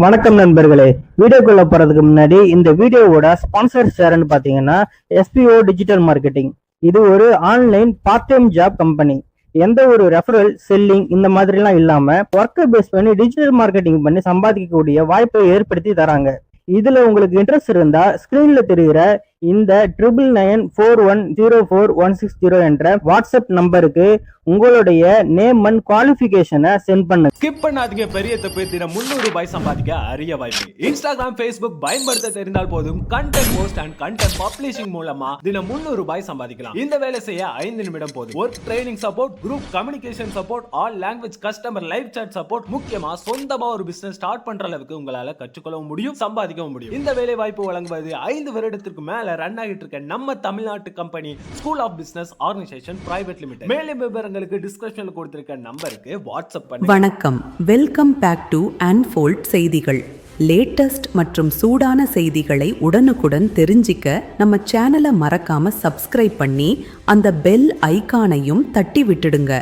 வணக்கம் நண்பர்களே. வீடியோக்குள்ள போறதுக்கு முன்னாடி இந்த வீடியோவோட ஸ்பான்சர் யாருன்னு பாத்தீங்கன்னா எஸ்பிஓ டிஜிட்டல் மார்க்கெட்டிங். இது ஒரு online part time job company. எந்த ஒரு ரெஃபரல் செல்லிங் இந்த மாதிரி எல்லாம் இல்லாம ஒர்க்கை பேஸ் பண்ணி டிஜிட்டல் மார்க்கெட்டிங் பண்ணி சம்பாதிக்கக்கூடிய வாய்ப்பை ஏற்படுத்தி தராங்க. இதுல உங்களுக்கு இன்ட்ரெஸ்ட் இருந்தா ஸ்கிரீன்ல தெரிகிற இந்த 9994104160 என்ற வாட்ஸ்அப் நம்பருக்கு உங்களுடைய நேம் அண்ட் குவாலிஃபிகேஷனை சென்ட் பண்ணுங்க. ஸ்கிப் பண்ணாதீங்க. பெரிய தப்பு. தினம் 300 ரூபாய் சம்பாதிக்க அரிய வாய்ப்பு. இன்ஸ்டாகிராம், ஃபேஸ்புக் பயன்படுத்த தெரிந்தால் போதும். Content post and content publishing மூலமா தினம் 300 ரூபாய் சம்பாதிக்கலாம். இந்த வேலை செய்ய 5 நிமிடம் போதும். Work training support, group communication support, all language customer live chat support, முக்கியமா சொந்தமா ஒரு பிசினஸ் ஸ்டார்ட் பண்ற அளவுக்கு உங்களால கற்றுக்கொள்ளவும் முடியும், சம்பாதிக்கவும் முடியும். இந்த வேலை வாய்ப்பு வழங்குவது 5 வருடத்திற்கு மேல ரன் ஆகிட்டு இருக்க நம்ம தமிழ்நாட்டு company school of business organisation private limited. மேலும் விவரங்களுக்கு டிஸ்கிரிப்ஷன்ல கொடுத்திருக்க நம்பருக்கு வாட்ஸ்அப் பண்ணுங்க. வணக்கம், வெல்கம் பேக் டு அன்ஃபோல்ட் செய்திகள். லேட்டஸ்ட் மற்றும் சூடான செய்திகளை உடனுக்குடன் தெரிஞ்சிக்க நம்ம சேனலை மறக்காம சப்ஸ்கிரைப் பண்ணி அந்த பெல் ஐகானையும் தட்டி விட்டுடுங்க.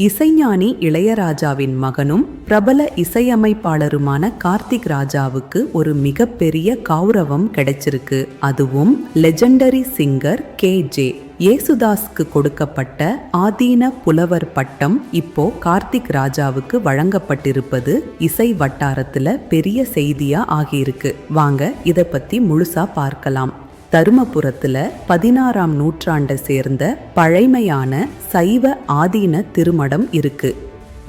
இசைஞானி இளையராஜாவின் மகனும் பிரபல இசையமைப்பாளருமான கார்த்திக் ராஜாவுக்கு ஒரு மிகப்பெரிய கௌரவம் கிடைச்சிருக்கு. அதுவும் லெஜெண்டரி சிங்கர் KJ யேசுதாஸ்க்கு கொடுக்கப்பட்ட ஆதீன புலவர் பட்டம் இப்போ கார்த்திக் ராஜாவுக்கு வழங்கப்பட்டிருப்பது இசை வட்டாரத்துல பெரிய செய்தியா ஆகியிருக்கு. வாங்க இதை பத்தி முழுசா பார்க்கலாம். தருமபுரத்துல 16ஆம் நூற்றாண்டை சேர்ந்த பழைமையான சைவ ஆதீன திருமடம் இருக்கு.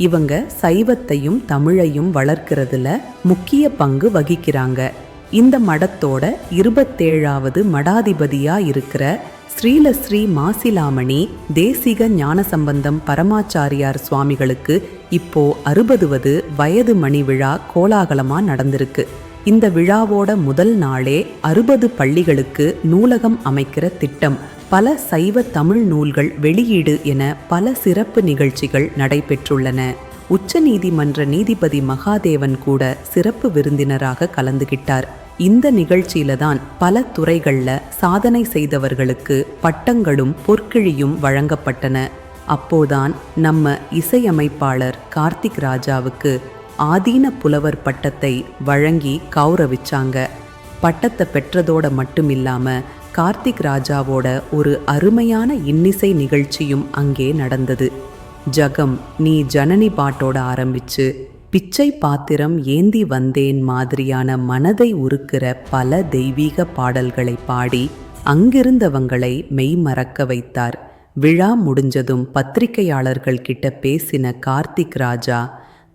இவங்க சைவத்தையும் தமிழையும் வளர்க்கிறதுல முக்கிய பங்கு வகிக்கிறாங்க. இந்த மடத்தோட 27வது மடாதிபதியா இருக்கிற ஸ்ரீலஸ்ரீ மாசிலாமணி தேசிக ஞானசம்பந்தம் பரமாச்சாரியார் சுவாமிகளுக்கு இப்போ 60வது வயது மணி விழா கோலாகலமா நடந்திருக்கு. இந்த விழாவோட முதல் நாளே 60 பள்ளிகளுக்கு நூலகம் அமைக்கிற திட்டம், பல சைவ தமிழ் நூல்கள் வெளியீடு என பல சிறப்பு நிகழ்ச்சிகள் நடைபெற்றுள்ளன. உச்ச நீதிமன்ற நீதிபதி மகாதேவன் கூட சிறப்பு விருந்தினராக கலந்துகிட்டார். இந்த நிகழ்ச்சியில தான் பல துறைகள்ல சாதனை செய்தவர்களுக்கு பட்டங்களும் பொற்கிழியும் வழங்கப்பட்டன. அப்போதான் நம்ம இசையமைப்பாளர் கார்த்திக் ராஜாவுக்கு ஆதீன புலவர் பட்டத்தை வழங்கி கௌரவிச்சாங்க. பட்டத்தை பெற்றதோட மட்டும் இல்லாம கார்த்திக் ராஜாவோட ஒரு அருமையான இன்னிசை நிகழ்ச்சியும் அங்கே நடந்தது. ஜகம் நீ ஜனனி பாட்டோட ஆரம்பிச்சு பிச்சை பாத்திரம் ஏந்தி வந்தேன் மாதிரியான மனதை உருக்கிற பல தெய்வீக பாடல்களை பாடி அங்கிருந்தவங்களை மெய்மறக்க வைத்தார். விழா முடிஞ்சதும் பத்திரிகையாளர்கள் கிட்ட பேசின கார்த்திக் ராஜா,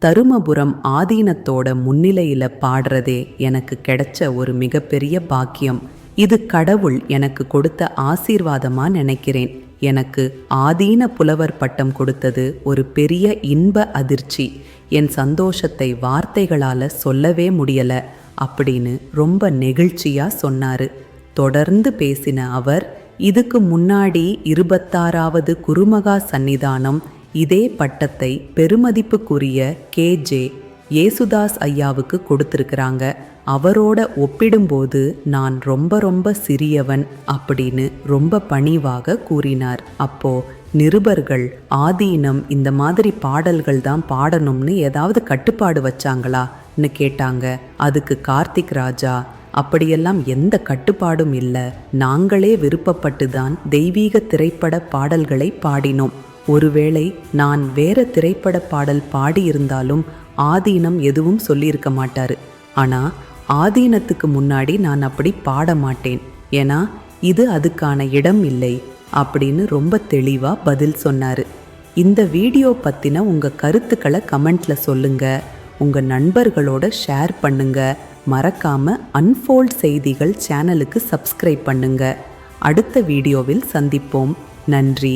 தருமபுரம் ஆதீனத்தோட முன்னிலையில பாடுறதே எனக்கு கிடைச்ச ஒரு மிகப்பெரிய பாக்கியம். இது கடவுள் எனக்கு கொடுத்த ஆசீர்வாதமா நினைக்கிறேன். எனக்கு ஆதீன புலவர் பட்டம் கொடுத்தது ஒரு பெரிய இன்ப அதிர்ச்சி. என் சந்தோஷத்தை வார்த்தைகளால சொல்லவே முடியல அப்படின்னு ரொம்ப நெகிழ்ச்சியா சொன்னாரு. தொடர்ந்து பேசின அவர், இதுக்கு முன்னாடி 26வது குருமகா சன்னிதானம் இதே பட்டத்தை பெருமதிப்புக்குரிய KJ யேசுதாஸ் ஐயாவுக்கு கொடுத்திருக்கிறாங்க. அவரோட ஒப்பிடும்போது நான் ரொம்ப சிறியவன் அப்படின்னு ரொம்ப பணிவாக கூறினார். அப்போ நிருபர்கள், ஆதீனம் இந்த மாதிரி பாடல்கள் தான் பாடணும்னு ஏதாவது கட்டுப்பாடு வச்சாங்களான்னு கேட்டாங்க. அதுக்கு கார்த்திக் ராஜா, அப்படியெல்லாம் எந்த கட்டுப்பாடும் இல்லை, நாங்களே விருப்பப்பட்டு தான் தெய்வீக திரைப்பட பாடல்களை பாடினோம். ஒருவேளை நான் வேற திரைப்பட பாடல் பாடியிருந்தாலும் ஆதீனம் எதுவும் சொல்லியிருக்க மாட்டாரு. ஆனா ஆதீனத்துக்கு முன்னாடி நான் அப்படி பாட மாட்டேன், ஏன்னா இது அதுக்கான இடம் இல்லை அப்படின்னு ரொம்ப தெளிவா பதில் சொன்னாரு. இந்த வீடியோ பத்தின உங்க கருத்துக்களை கமெண்ட்ல சொல்லுங்க, உங்க நண்பர்களோட ஷேர் பண்ணுங்க. மறக்காம அன்ஃபோல்ட் செய்திகள் சேனலுக்கு சப்ஸ்கிரைப் பண்ணுங்க. அடுத்த வீடியோவில் சந்திப்போம். நன்றி.